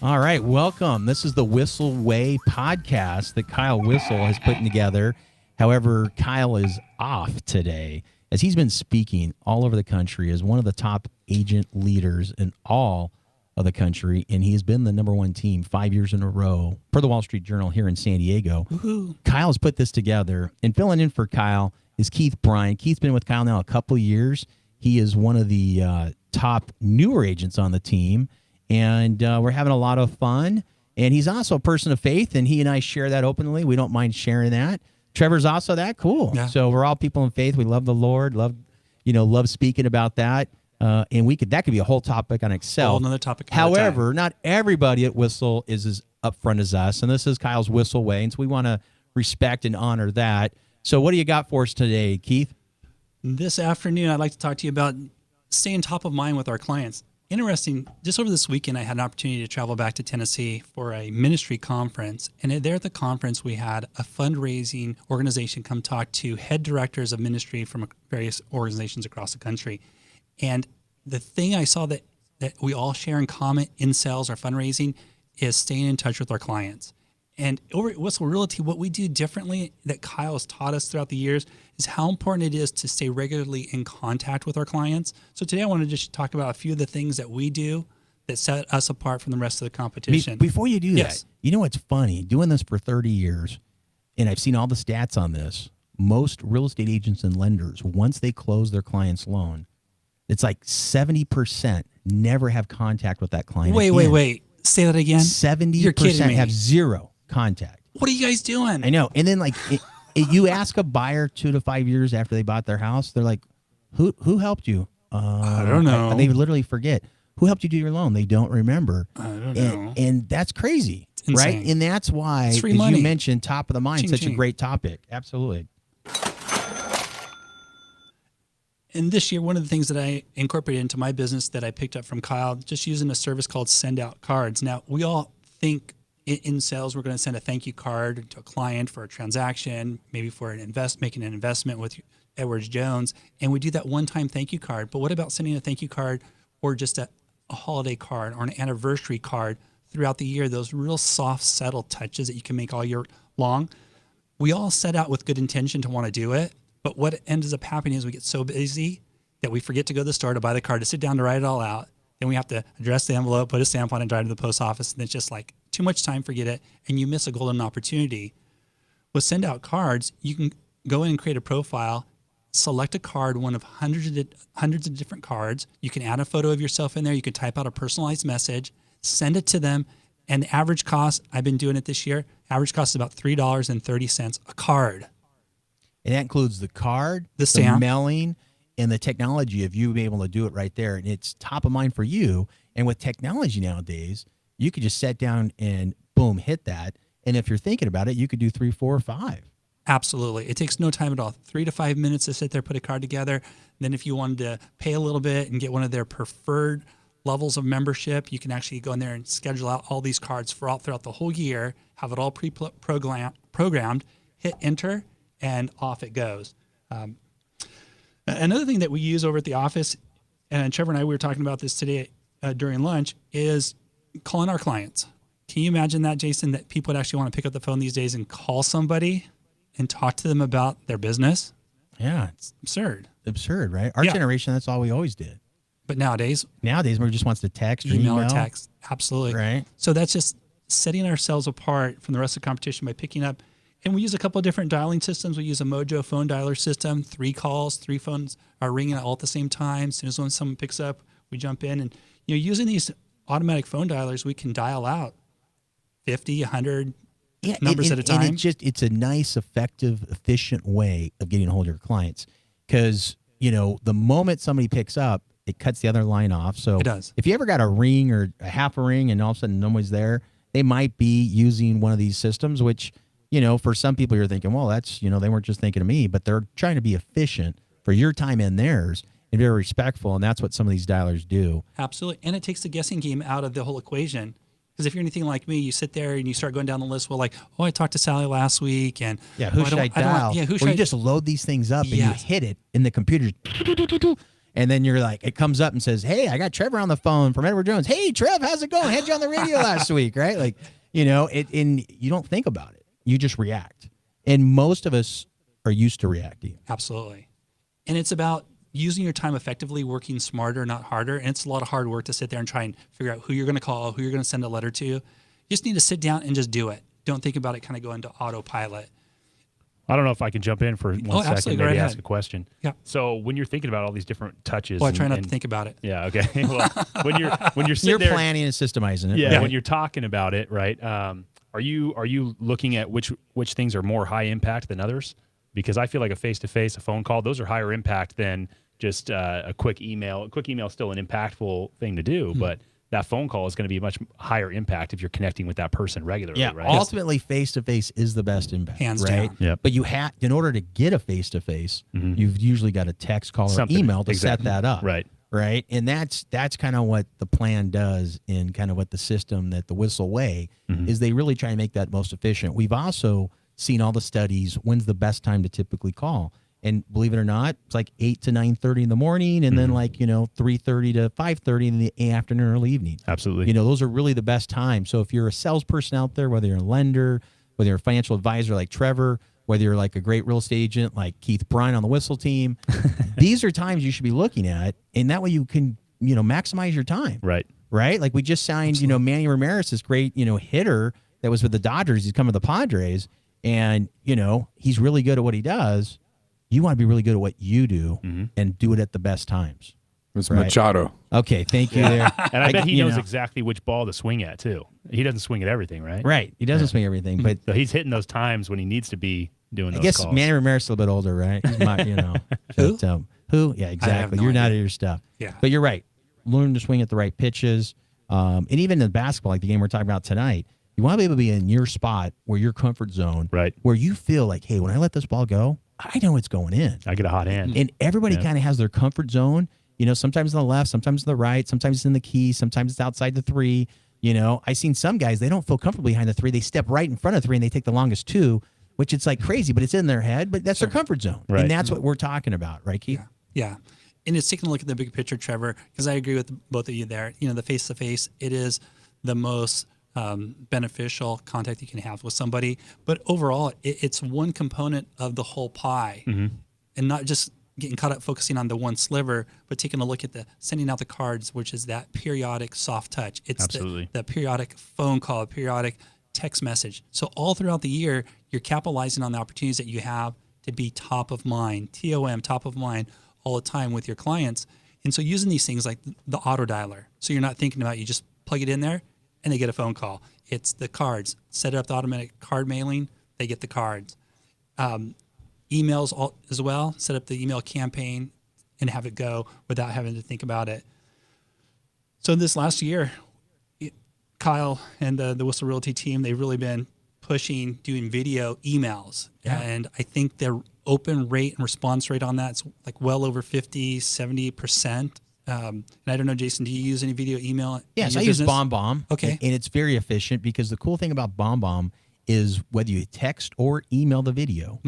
All right, welcome. This is the Whissel Way Podcast that Kyle Whissel has put together. However, Kyle is off today as he's been speaking all over the country as one of the top agent leaders in all of the country, and he has been the number one team 5 years in a row per the Wall Street Journal here in San Diego. Woohoo. Kyle's put this together, and filling in for Kyle is Keith Bryan. Keith's been with Kyle now a couple of years. He is one of the top newer agents on the team, and we're having a lot of fun. And he's also a person of faith, and he and I share that openly. We don't mind sharing that. Trevor's also that cool. Yeah. So we're all people in faith. We love the Lord, love speaking about that. And that could be a whole topic on Excel. Whole another topic. However, not everybody at Whissel is as upfront as us, and this is Kyle's Whissel Way, and so we want to respect and honor that. So what do you got for us today, Keith? This afternoon, I'd like to talk to you about staying top of mind with our clients. Interesting, just over this weekend, I had an opportunity to travel back to Tennessee for a ministry conference. And there at the conference, we had a fundraising organization come talk to head directors of ministry from various organizations across the country. And the thing I saw that we all share in common in sales or fundraising is staying in touch with our clients. And over at Whissel Realty, what we do differently that Kyle has taught us throughout the years is how important it is to stay regularly in contact with our clients. So today I want to just talk about a few of the things that we do that set us apart from the rest of the competition. Before you do Yes. that, you know what's funny? Doing this for 30 years, and I've seen all the stats on this, most real estate agents and lenders, once they close their client's loan, it's like 70% never have contact with that client again. Wait. Say that again. 70% You're kidding me. have zero contact. What are you guys doing? I know. And then you ask a buyer 2 to 5 years after they bought their house, they're like, who helped you? I don't know. They literally forget. Who helped you do your loan? They don't remember. I don't know. And that's crazy, It's right? insane. And that's why, It's as free you money. mentioned, top of the mind, Ching, such a ching. great topic. Absolutely. And this year, one of the things that I incorporated into my business that I picked up from Kyle, just using a service called Send Out Cards. Now, we all think in sales, we're going to send a thank you card to a client for a transaction, maybe for making an investment with Edwards Jones. And we do that one-time thank you card. But what about sending a thank you card or just a holiday card or an anniversary card throughout the year? Those real soft, subtle touches that you can make all year long. We all set out with good intention to want to do it. But what ends up happening is we get so busy that we forget to go to the store to buy the card, to sit down to write it all out. Then we have to address the envelope, put a stamp on it, drive to the post office, and it's just like too much time, forget it, and you miss a golden opportunity. With Send Out Cards, you can go in and create a profile, select a card, one of hundreds of different cards. You can add a photo of yourself in there. You can type out a personalized message, send it to them, and the average cost, I've been doing it this year, average cost is about $3.30 a card. And that includes the card, The stamp, mailing, and the technology of you being able to do it right there. And it's top of mind for you. And with technology nowadays, you could just sit down and boom, hit that. And if you're thinking about it, you could do 3, 4, or 5. Absolutely. It takes no time at all. 3 to 5 minutes to sit there, put a card together. Then if you wanted to pay a little bit and get one of their preferred levels of membership, you can actually go in there and schedule out all these cards throughout the whole year, have it all pre-programmed, hit enter, and off it goes. Another thing that we use over at the office, and Trevor and I, we were talking about this today during lunch, is calling our clients. Can you imagine that, Jason, that people would actually want to pick up the phone these days and call somebody and talk to them about their business? Yeah. It's absurd. Absurd, right? Our generation, that's all we always did. But nowadays, everybody just wants to text or email or text. Absolutely. Right. So that's just setting ourselves apart from the rest of the competition by picking up. And we use a couple of different dialing systems. We use a Mojo phone dialer system, 3 calls, 3 phones are ringing all at the same time. As soon as someone picks up, we jump in. And using these automatic phone dialers, we can dial out 50, 100 numbers at a time. And it's a nice, effective, efficient way of getting a hold of your clients. Because, the moment somebody picks up, it cuts the other line off. So it does. If you ever got a ring or a half a ring and all of a sudden nobody's there, they might be using one of these systems, which, for some people you're thinking, well, that's, they weren't just thinking of me, but they're trying to be efficient for your time and theirs and very respectful. And that's what some of these dialers do. Absolutely. And it takes the guessing game out of the whole equation. Because if you're anything like me, you sit there and you start going down the list. Well, I talked to Sally last week, and who should I dial? Who or should you just load these things up and you hit it in the computer, And then you're like, it comes up and says, hey, I got Trevor on the phone from Edward Jones. Hey, Trev, how's it going? Had you on the radio last week, right? Like, and you don't think about it. You just react. And most of us are used to reacting. Absolutely. And it's about using your time effectively, working smarter, not harder. And it's a lot of hard work to sit there and try and figure out who you're going to call, who you're going to send a letter to. You just need to sit down and just do it. Don't think about it, kind of go into autopilot. I don't know if I can jump in for one second, maybe ask a question. Yeah. So when you're thinking about all these different touches, I try not to think about it. Yeah. Okay. Well, when you're sitting you're there, planning and systemizing it. Yeah. Right? When you're talking about it, right? Are you looking at which things are more high impact than others? Because I feel like a face-to-face, a phone call, those are higher impact than just a quick email. A quick email is still an impactful thing to do, but that phone call is going to be a much higher impact if you're connecting with that person regularly, yeah, right? Ultimately, face-to-face is the best impact. Hands right? down. Yep. But you have, in order to get a face-to-face, you've usually got a text, call, or email to set that up. Right. Right. And that's kind of what the plan does, and kind of what the system that the Whissel Way is. They really try to make that most efficient. We've also seen all the studies, when's the best time to typically call. And believe it or not, it's like 8 to 9:30 in the morning, and then 3:30 to 5:30 in the afternoon, early evening. Absolutely. Those are really the best times. So if you're a salesperson out there, whether you're a lender, whether you're a financial advisor like Trevor, whether you're like a great real estate agent like Keith Bryan on the Whissel team, these are times you should be looking at, and that way you can, maximize your time. Right. Right? Like we just signed, Manny Ramirez, this great, hitter that was with the Dodgers. He's coming to the Padres, and, he's really good at what he does. You want to be really good at what you do and do it at the best times. It's Machado. Okay, thank you there. And I bet he knows exactly which ball to swing at, too. He doesn't swing at everything, right? Right. He doesn't swing everything, but So he's hitting those times when he needs to be doing those I guess calls. Manny Ramirez is a little bit older, right? He's Who? But, who? Yeah, exactly. no You're not idea. at your stuff. Yeah. But you're right. Learn to swing at the right pitches. And even in basketball, like the game we're talking about tonight, you want to be able to be in your spot where your comfort zone, Right. where you feel like, hey, when I let this ball go, I know it's going in. I get a hot hand. And everybody kind of has their comfort zone, sometimes on the left, sometimes on the right, sometimes it's in the key, sometimes it's outside the three. I've seen some guys, they don't feel comfortable behind the three. They step right in front of the three and they take the longest two, which it's like crazy, but it's in their head, but that's their comfort zone. Right. And that's what we're talking about, right, Keith? Yeah. And it's taking a look at the big picture, Trevor, because I agree with both of you there. The face-to-face, it is the most beneficial contact you can have with somebody. But overall, it's one component of the whole pie, and not just getting caught up focusing on the one sliver, but taking a look at the sending out the cards, which is that periodic soft touch. It's Absolutely. the periodic phone call, periodic text message. So all throughout the year, you're capitalizing on the opportunities that you have to be top of mind, TOM, top of mind all the time with your clients. And so using these things like the auto dialer, so you're not thinking about it, you just plug it in there and they get a phone call. It's the cards. Set up the automatic card mailing, they get the cards. Emails as well, set up the email campaign and have it go without having to think about it. So this last year, Kyle and the Whissel Realty team, they've really been pushing doing video emails. Yeah. And I think their open rate and response rate on that's like well over 50, 70%. And I don't know, Jason, do you use any video email? Yes, in I your use business? BombBomb. Okay. And it's very efficient because the cool thing about BombBomb is whether you text or email the video,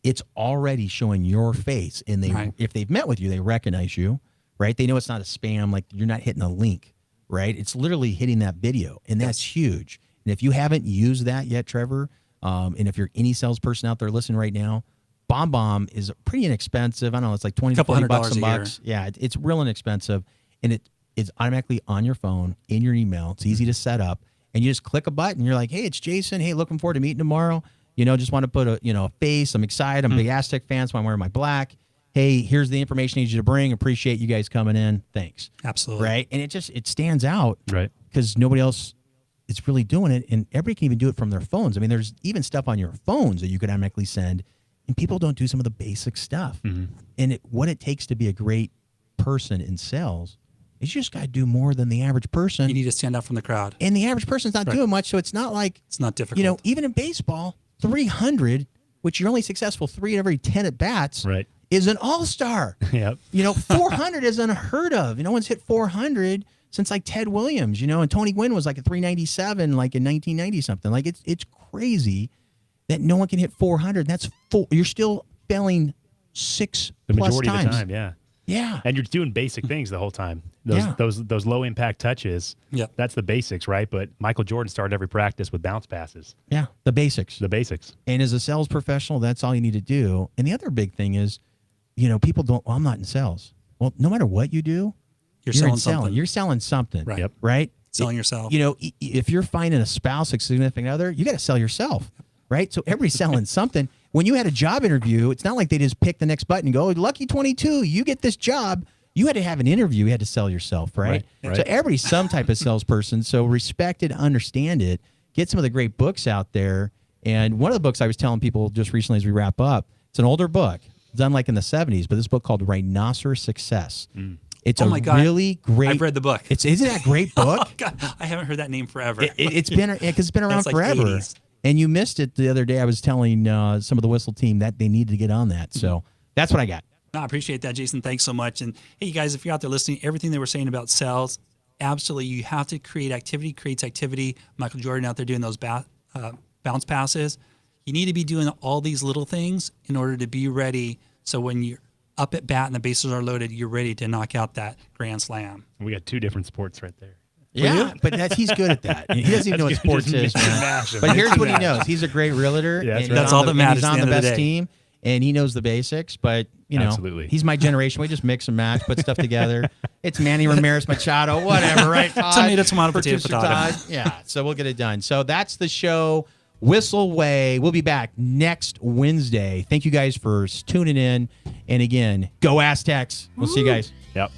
it's already showing your face. And if they've met with you, they recognize you, right? They know it's not a spam, like you're not hitting a link, right? It's literally hitting that video, and that's huge. And if you haven't used that yet, Trevor, and if you're any salesperson out there listening right now, BombBomb is pretty inexpensive. I don't know, it's like $20 to $40 a bucks. Yeah, it's real inexpensive, and it is automatically on your phone, in your email. It's easy to set up, and you just click a button. You're like, hey, it's Jason. Hey, looking forward to meeting tomorrow. Just want to put a face. I'm excited. I'm a big Aztec fan, so I'm wearing my black. Hey, here's the information I need you to bring. Appreciate you guys coming in. Thanks. Absolutely. Right? And it stands out. Right. Because nobody else is really doing it, and everybody can even do it from their phones. I mean, there's even stuff on your phones that you could automatically send, and people don't do some of the basic stuff. And what it takes to be a great person in sales is you just got to do more than the average person. You need to stand out from the crowd. And the average person's not doing much, so it's not like, It's not difficult. even in baseball, 300, which you're only successful 3 out of every 10 at bats, Right. is an all-star. Yep. 400 is unheard of. No one's hit 400 since like Ted Williams, and Tony Gwynn was like a 397 like in 1990 something. Like it's crazy that no one can hit 400. That's full. You're still failing 6 The plus majority times. of the time, yeah. Yeah. And you're doing basic things the whole time. Those low impact touches. Yep. That's the basics, right? But Michael Jordan started every practice with bounce passes. Yeah. The basics. The basics. And as a sales professional, that's all you need to do. And the other big thing is, people don't, well, I'm not in sales. Well, no matter what you do, You're selling something. You're selling something. Right. Yep. Right? Selling yourself. If you're finding a spouse, a significant other, you got to sell yourself. Right? So everybody's selling something. When you had a job interview, it's not like they just pick the next button and go, lucky 22, you get this job. You had to have an interview. You had to sell yourself, right? Right. So everybody's some type of salesperson. So respect it, understand it, get some of the great books out there. And one of the books I was telling people just recently as we wrap up, it's an older book, done like in the 70s, but this book called Rhinoceros Success. It's Oh my God. really great. I've read the book. Isn't that a great book? Oh, God, I haven't heard that name forever. It's been around That's like forever. 80s. And you missed it the other day. I was telling some of the Whissel team that they need to get on that. So that's what I got. No, I appreciate that, Jason. Thanks so much. And hey, you guys, if you're out there listening, everything that we're saying about sales, absolutely, you have to create activity, creates activity. Michael Jordan out there doing those bounce passes. You need to be doing all these little things in order to be ready. So when you're up at bat and the bases are loaded, you're ready to knock out that grand slam. We got two different sports right there. Yeah, but he's good at that. He doesn't even know what sports is, man. But here's what he knows. He's a great realtor. Yeah, and right. That's all that matters He's on at the the end of the best day. team, and he knows the basics. But, Absolutely. he's my generation. We just mix and match, put stuff together. It's Manny Ramirez Machado, whatever, right, Todd? Tomato, Producer potato. Todd. Yeah, so we'll get it done. So that's the show, Whissel Way. We'll be back next Wednesday. Thank you guys for tuning in. And again, go Aztecs. We'll see you guys. Yep.